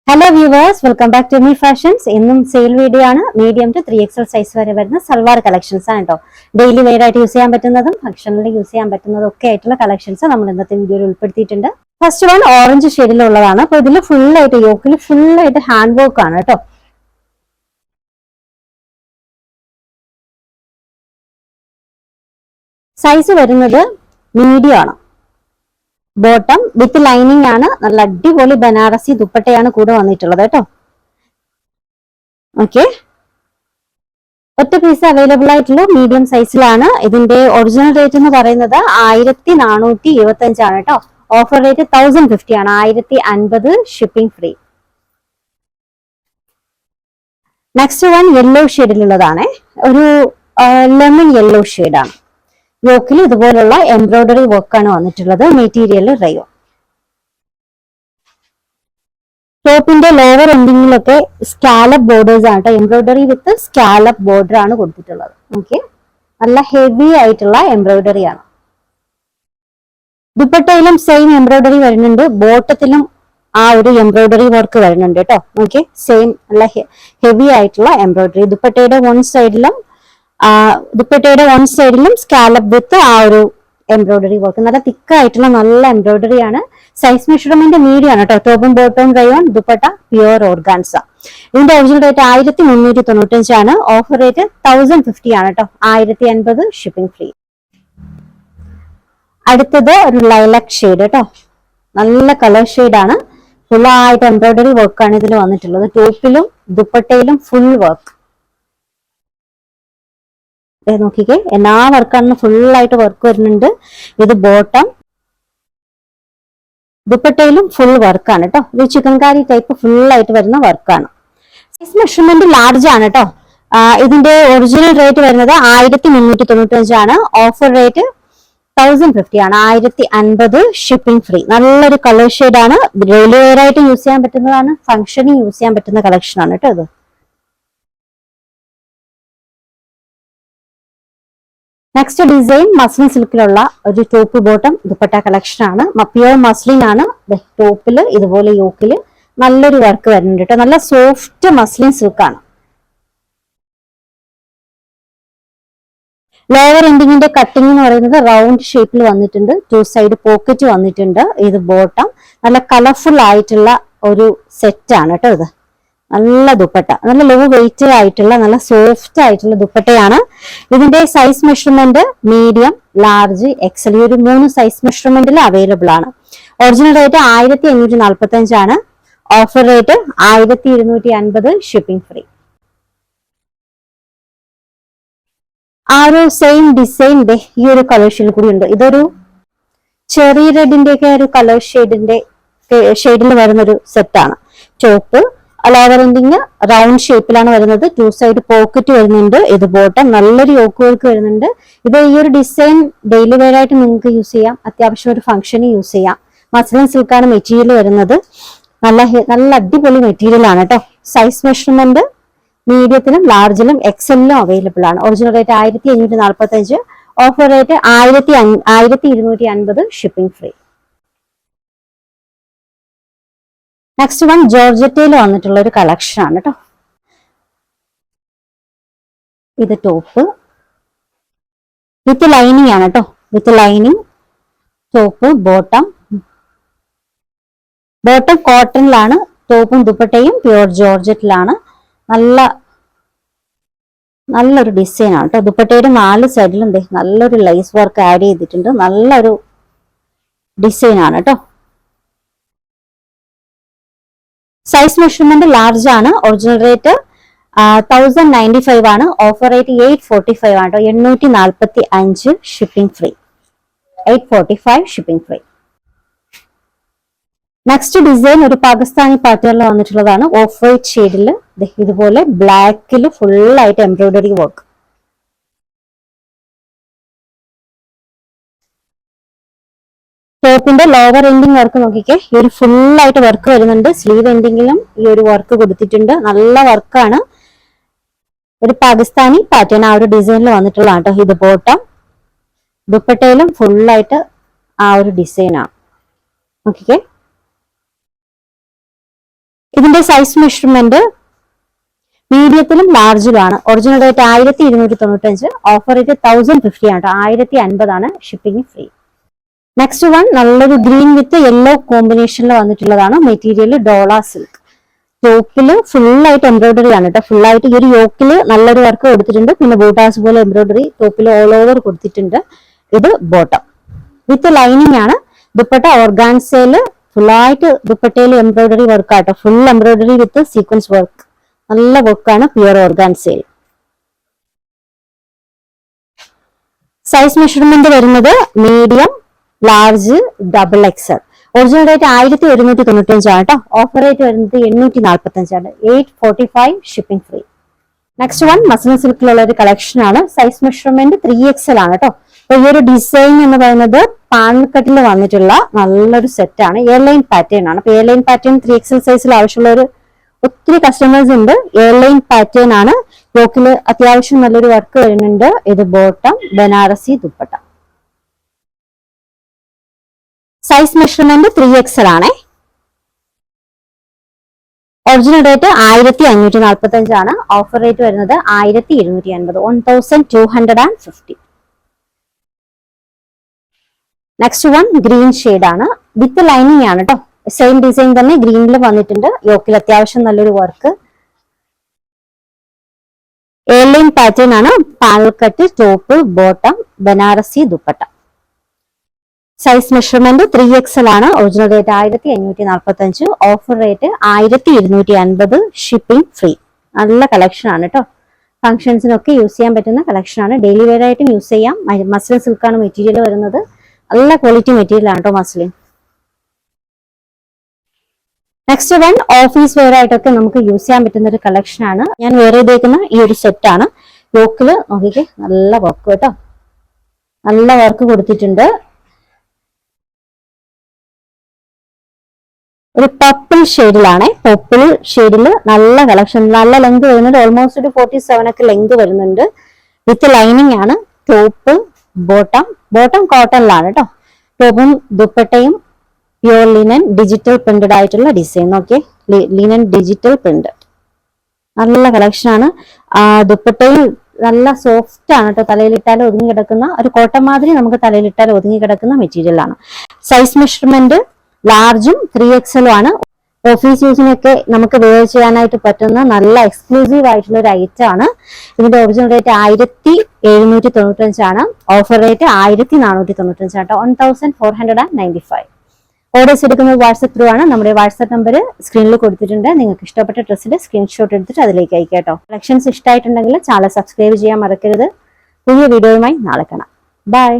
Hello viewers, welcome back to Me Fashions. ഇന്നും sale video ആണ്. Medium to 3XL size വരെ വരുന്ന salwar collections ആണ് കേട്ടോ. ഡെയിലി വെയർ ആയിട്ട് യൂസ് ചെയ്യാൻ പറ്റുന്നതും ഫംഗ്ഷനിൽ യൂസ് ചെയ്യാൻ പറ്റുന്നതും ഒക്കെ ആയിട്ടുള്ള കളക്ഷൻസ് നമ്മൾ ഇന്നത്തെ വീഡിയോയിൽ ഉൾപ്പെടുത്തിയിട്ടുണ്ട്. ഫസ്റ്റ് വൺ ഓറഞ്ച് ഷെയ്ഡിലുള്ളതാണ്. അപ്പൊ ഇതിൽ ഫുൾ ആയിട്ട് യോക്കിൽ ഫുൾ ആയിട്ട് ഹാൻഡ് വർക്ക് ആണ് കേട്ടോ. സൈസ് വരുന്നത് മീഡിയം ആണ്. ബോട്ടം വിത്ത് ലൈനിങ് ആണ്. നല്ല അടിപൊളി ബനാറസി ദുപ്പട്ടയാണ് കൂടെ വന്നിട്ടുള്ളത് കേട്ടോ. ഓക്കെ, ഒറ്റ പീസ് അവൈലബിൾ ആയിട്ടുള്ള മീഡിയം സൈസിലാണ്. ഇതിന്റെ ഒറിജിനൽ റേറ്റ് എന്ന് പറയുന്നത് 1425 ആണ് കേട്ടോ. ഓഫർ റേറ്റ് 1050 ആണ്. 1050 shipping free. Next one yellow ഷെയ്ഡിലുള്ളതാണ്. ഒരു ലെമൺ യെല്ലോ ഷെയ്ഡാണ്. യോക്കിൽ ഇതുപോലുള്ള എംബ്രോയിഡറി വർക്കാണ് വന്നിട്ടുള്ളത്. Material rayon. ടോപ്പിന്റെ ലോവർ എൻഡിങ്ങിലൊക്കെ സ്കാലപ്പ് ബോർഡേഴ്സ് ആണ് കേട്ടോ. എംബ്രോയിഡറി വിത്ത് സ്കാലപ്പ് ബോർഡർ ആണ് കൊടുത്തിട്ടുള്ളത്. ഓക്കെ, നല്ല ഹെവി ആയിട്ടുള്ള എംബ്രോയിഡറി ആണ്. ദുപ്പട്ടയിലും സെയിം എംബ്രോയിഡറി വരുന്നുണ്ട്. ബോട്ടത്തിലും ആ ഒരു എംബ്രോയിഡറി വർക്ക് വരുന്നുണ്ട് കേട്ടോ. ഓക്കെ, സെയിം നല്ല ഹെവി ആയിട്ടുള്ള എംബ്രോയിഡറി. ദുപ്പട്ടയുടെ വൺ സൈഡിലും സ്കാലപ്പ് വിത്ത് ആ ഒരു എംബ്രോയിഡറി വർക്ക്. നല്ല തിക്കായിട്ടുള്ള നല്ല എംബ്രോയിഡറി ആണ്. സൈസ് മെഷർമെന്റ് മീഡിയം ആണ് കേട്ടോ. ടോപ്പും ബോട്ടവും റയോൺ, ദുപ്പട്ട പ്യുവർ ഓർഗാൻസ. ഇതിന്റെ ഒറിജിനൽ റേറ്റ് 1395 ആണ്. ഓഫർ റേറ്റ് 1050 ആണ് കേട്ടോ. 1050 ഷിപ്പിംഗ് ഫ്രീ. അടുത്തത് ഒരു ലൈലക് ഷെയ്ഡ് കേട്ടോ. നല്ല കളർ ഷെയ്ഡ് ആണ്. ഫുൾ ആയിട്ട് എംബ്രോയിഡറി വർക്കാണ് ഇതിൽ വന്നിട്ടുള്ളത്. ടോപ്പിലും ദുപ്പട്ടയിലും ഫുൾ വർക്ക്. നോക്കിക്കേ, എല്ലാ വർക്കാണെന്ന് ഫുൾ ആയിട്ട് വർക്ക് വരുന്നുണ്ട്. ഇത് ബോട്ടം, ദുപ്പട്ടയിലും ഫുൾ വർക്കാണ് കേട്ടോ. ഇത് ചിക്കൻകാരി ടൈപ്പ് ഫുൾ ആയിട്ട് വരുന്ന വർക്കാണ്. സൈസ് മെഷർമെന്റ് ലാർജ് ആണ് കേട്ടോ. ഇതിന്റെ ഒറിജിനൽ റേറ്റ് വരുന്നത് 1395 ആണ്. ഓഫർ റേറ്റ് 1050 ആണ്. 1050 ഷിപ്പിംഗ് ഫ്രീ. നല്ലൊരു കളർ ഷെയ്ഡ് ആണ്. ഡെയിലി വെയർ ആയിട്ട് യൂസ് ചെയ്യാൻ പറ്റുന്നതാണ്. ഫംഗ്ഷനിൽ യൂസ് ചെയ്യാൻ പറ്റുന്ന കളക്ഷൻ ആണ് കേട്ടോ ഇത്. നെക്സ്റ്റ് ഡിസൈൻ മസ്ലിൻ സിൽക്കിലുള്ള ഒരു ടോപ്പ് ബോട്ടം ദുപ്പട്ട കളക്ഷൻ ആണ്. പ്യുവർ മസ്ലിൻ ആണ്. ടോപ്പില് ഇതുപോലെ യോക്കില് നല്ലൊരു വർക്ക് വരുന്നുണ്ട് കേട്ടോ. നല്ല സോഫ്റ്റ് മസ്ലിൻ സിൽക്കാണ്. ലോവർ എൻഡിങ്ങിന്റെ കട്ടിംഗ് എന്ന് പറയുന്നത് റൗണ്ട് ഷേപ്പിൽ വന്നിട്ടുണ്ട്. ടു സൈഡ് പോക്കറ്റ് വന്നിട്ടുണ്ട്. ഇത് ബോട്ടം. നല്ല കളർഫുൾ ആയിട്ടുള്ള ഒരു സെറ്റ് ആണ് കേട്ടോ ഇത്. നല്ല ദുപ്പട്ട, നല്ല ലോ വെയിറ്റ് ആയിട്ടുള്ള നല്ല സോഫ്റ്റ് ആയിട്ടുള്ള ദുപ്പട്ടയാണ്. ഇതിന്റെ size measurement medium, large, XL, ഈ ഒരു 3 സൈസ് മെഷർമെന്റിൽ അവൈലബിൾ ആണ്. ഒറിജിനൽ റേറ്റ് 1545 ആണ്. Offer rate 1250 shipping free. ആ ഒരു സെയിം ഡിസൈൻ ഈ ഒരു കളർ ഷെയ്ഡിൽ കൂടി ഉണ്ട്. ഇതൊരു ചെറി റെഡിന്റെ ഒക്കെ ഒരു കളർ ഷെയ്ഡിൽ വരുന്ന ഒരു സെറ്റാണ്. ടോപ്പ് ലോവർ എൻഡിങ് റൗണ്ട് ഷേപ്പിലാണ് വരുന്നത്. ടു സൈഡ് പോക്കറ്റ് വരുന്നുണ്ട്. ഇത് ബോട്ടം. നല്ലൊരു യോക്ക് വർക്ക് വരുന്നുണ്ട്. ഇത് ഈ ഒരു ഡിസൈൻ ഡെയിലി വെയർ ആയിട്ട് നിങ്ങൾക്ക് യൂസ് ചെയ്യാം. അത്യാവശ്യം ഒരു ഫംഗ്ഷന് യൂസ് ചെയ്യാം. മസ്ലിൻ സിൽക്കാണ് മെറ്റീരിയൽ വരുന്നത്. നല്ല അടിപൊളി മെറ്റീരിയൽ ആണ് കേട്ടോ. സൈസ് മെഷർമെന്റ് മീഡിയത്തിലും ലാർജിലും എക്സലിലും അവൈലബിൾ ആണ്. Original rate 1545. Offer rate 1250 shipping free. Next one ജോർജറ്റയിൽ വന്നിട്ടുള്ള ഒരു കളക്ഷൻ ആണ് കേട്ടോ. ഇത് ടോപ്പ് വിത്ത് ലൈനിങ് ആണ് കേട്ടോ. വിത്ത് ലൈനിങ് ടോപ്പ്, ബോട്ടം കോട്ടണിലാണ്. ടോപ്പും ദുപ്പട്ടയും പ്യുവർ ജോർജറ്റിലാണ്. നല്ലൊരു ഡിസൈൻ ആണ് കേട്ടോ. ദുപ്പട്ടയുടെ 4 സൈഡിലും നല്ലൊരു ലൈസ് വർക്ക് ആഡ് ചെയ്തിട്ടുണ്ട്. നല്ലൊരു ഡിസൈൻ ആണ് കേട്ടോ. സൈസ് മെഷർമെന്റ് ലാർജ് ആണ്. ഒറിജിനൽ റേറ്റ് 1095 ആണ്. ഓഫർ റേറ്റ് 845 ആണ് കേട്ടോ. 845 shipping free. 845 shipping free. Next design ഒരു പാകിസ്ഥാനി പാറ്റേണിൽ വന്നിട്ടുള്ളതാണ്. ഓഫ് വൈറ്റ് ഷെയ്ഡിൽ ഇതുപോലെ ബ്ലാക്കിൽ ഫുൾ ആയിട്ട് എംബ്രോയിഡറി വർക്ക്. ടോപ്പിന്റെ ലോവർ എൻഡിങ് വർക്ക് നോക്കിക്കേ. ഈ ഒരു ഫുൾ ആയിട്ട് വർക്ക് വരുന്നുണ്ട്. സ്ലീവ് എൻഡിങ്ങിലും ഈ ഒരു വർക്ക് കൊടുത്തിട്ടുണ്ട്. നല്ല വർക്കാണ്. ഒരു പാകിസ്ഥാനി പാറ്റേൺ ആ ഒരു ഡിസൈനിൽ വന്നിട്ടുള്ളതാണ് കേട്ടോ. ഇത് ബോട്ടം, ദുപ്പട്ടയിലും ഫുൾ ആയിട്ട് ആ ഒരു ഡിസൈനാണ്. നോക്കിക്കേ, ഇതിന്റെ സൈസ് മെഷർമെന്റ് മീഡിയത്തിലും ലാർജിലുമാണ്. ഒറിജിനൽ റേറ്റ് 1295, ഓഫർ റേറ്റ് 1050 ആണ്. 1050 ഷിപ്പിംഗ് ഫ്രീ. നെക്സ്റ്റ് വൺ നല്ലൊരു ഗ്രീൻ വിത്ത് യെല്ലോ കോമ്പിനേഷനിൽ വന്നിട്ടുള്ളതാണ്. Material ഡോള silk. യോക്കില് ഫുള്ളായിട്ട് എംബ്രോയിഡറി ആണ് കേട്ടോ. ഫുള്ളായിട്ട് ഈ ഒരു യോക്കില് നല്ലൊരു വർക്ക് കൊടുത്തിട്ടുണ്ട്. പിന്നെ ബൂട്ടാസ് പോലെ എംബ്രോയിഡറി ടോപ്പിൽ ഓൾ ഓവർ കൊടുത്തിട്ടുണ്ട്. ഇത് ബോട്ടം വിത്ത് ലൈനിങ് ആണ്. ദുപ്പട്ട ഓർഗാൻസയില് ഫുള്ളായിട്ട് ദുപ്പട്ടയിൽ എംബ്രോയിഡറി വർക്ക് ആട്ടോ. Full embroidery with sequence work. നല്ല വർക്കാണ്. പ്യുവർ ഓർഗാൻസയിൽ. സൈസ് മെഷർമെന്റ് വരുന്നത് medium, large, double XL. Original rate 1195 ആണ് കേട്ടോ. ഓഫർ റേറ്റ് വരുന്നത് 845 ആണ്. 845 shipping free. Next one muslin സിൽക്കിലുള്ള ഒരു കളക്ഷൻ ആണ്. സൈസ് മെഷർമെന്റ് 3XL ആണ് കേട്ടോ. അപ്പൊ ഈ ഒരു ഡിസൈൻ എന്ന് പറയുന്നത് പാൻകട്ടിൽ വന്നിട്ടുള്ള നല്ലൊരു സെറ്റ് ആണ്. എയർലൈൻ പാറ്റേൺ ആണ്. അപ്പൊ എയർലൈൻ പാറ്റേൺ 3XL സൈസിൽ ആവശ്യമുള്ള ഒരു ഒത്തിരി കസ്റ്റമേഴ്സ് ഉണ്ട്. എയർലൈൻ പാറ്റേൺ ആണ്. യോക്കില് അത്യാവശ്യം നല്ലൊരു വർക്ക് വരുന്നുണ്ട്. ഇത് bottom, Banarasi dupatta. Size measurement 3XL ആണ്. ഒറിജിനൽ റേറ്റ് 1545 ആണ്. ഓഫർ റേറ്റ് വരുന്നത് 1250, 1250. നെക്സ്റ്റ് വൺ ഗ്രീൻ ഷെയ്ഡ് ആണ്. വിത്ത് ലൈനിങ് ആണ് കേട്ടോ. സെയിം ഡിസൈൻ തന്നെ ഗ്രീനിൽ വന്നിട്ടുണ്ട്. യോക്കിൽ അത്യാവശ്യം നല്ലൊരു വർക്ക്. എയർലൈൻ പാറ്റേൺ ആണ്. Panel cut, top, bottom, Banarasi dupatta. Size measurement 3XL ആണ്. Original rate 1545, offer rate 1250, shipping free. നല്ല കളക്ഷൻ ആണ് കേട്ടോ. ഫംഗ്ഷൻസിനൊക്കെ യൂസ് ചെയ്യാൻ പറ്റുന്ന കളക്ഷൻ ആണ്. ഡെയിലി വെയർ ആയിട്ടും യൂസ് ചെയ്യാം. മസ്ലിൻ സിൽക്കാണ് മെറ്റീരിയൽ വരുന്നത്. നല്ല ക്വാളിറ്റി മെറ്റീരിയൽ ആണ് കേട്ടോ muslin. Next one office wear ആയിട്ടൊക്കെ നമുക്ക് യൂസ് ചെയ്യാൻ പറ്റുന്ന ഒരു കളക്ഷൻ ആണ്. ഞാൻ വെയർ ചെയ്തേക്കുന്ന ഈ ഒരു സെറ്റ് ആണ്. യോക്കില് നോക്കിക്കേ നല്ല വർക്ക് കേട്ടോ. നല്ല വർക്ക് കൊടുത്തിട്ടുണ്ട്. ഒരു പർപ്പിൾ ഷെയ്ഡിലാണ്. പർപ്പിൾ ഷെയ്ഡിൽ നല്ല കളക്ഷൻ. നല്ല ലെങ്ത് വരുന്നുണ്ട്. ഓൾമോസ്റ്റ് ഒരു 47 ഒക്കെ ലെങ്ത് വരുന്നുണ്ട്. വിത്ത് ലൈനിങ് ആണ്. ടോപ്പ്, ബോട്ടം കോട്ടണിലാണ് കേട്ടോ. ടോപ്പും ദുപ്പട്ടയും പ്യൂർ ലിനൻ ഡിജിറ്റൽ പ്രിന്റഡ് ആയിട്ടുള്ള design. Okay, linen digital print. നല്ല കളക്ഷൻ ആണ്. ദുപ്പട്ടയും നല്ല സോഫ്റ്റ് ആണ് കേട്ടോ. തലയിലിട്ടാൽ ഒതുങ്ങി കിടക്കുന്ന ഒരു കോട്ടൺ മാതിരി നമുക്ക് തലയിലിട്ടാൽ ഒതുങ്ങി കിടക്കുന്ന മെറ്റീരിയൽ ആണ്. സൈസ് മെഷർമെന്റ് ലാർജും 3XL ആണ്. ഓഫീസ് യൂസിനൊക്കെ നമുക്ക് വെയർ ചെയ്യാനായിട്ട് പറ്റുന്ന നല്ല എക്സ്ക്ലൂസീവ് ആയിട്ടുള്ള ഒരു ഐറ്റം ആണ്. ഇതിന്റെ ഒറിജിനൽ റേറ്റ് 1795 ആണ്. ഓഫർ റേറ്റ് 1495 ആട്ടോ. 1495. ഓർഡേഴ്സ് എടുക്കുന്നത് വാട്സ്ആപ്പ് ത്രൂ ആണ്. നമ്മുടെ വാട്സ്ആപ്പ് നമ്പർ സ്ക്രീനിൽ കൊടുത്തിട്ടുണ്ട്. നിങ്ങൾക്ക് ഇഷ്ടപ്പെട്ട ഡ്രസ്സിന്റെ സ്ക്രീൻഷോട്ട് എടുത്തിട്ട് അതിലേക്ക് അയക്കാം കേട്ടോ. കളക്ഷൻസ് ഇഷ്ടമായിട്ടുണ്ടെങ്കിൽ ചാനൽ സബ്സ്ക്രൈബ് ചെയ്യാൻ മറക്കരുത്. പുതിയ വീഡിയോയുമായി നാളെ കാണാം. ബൈ.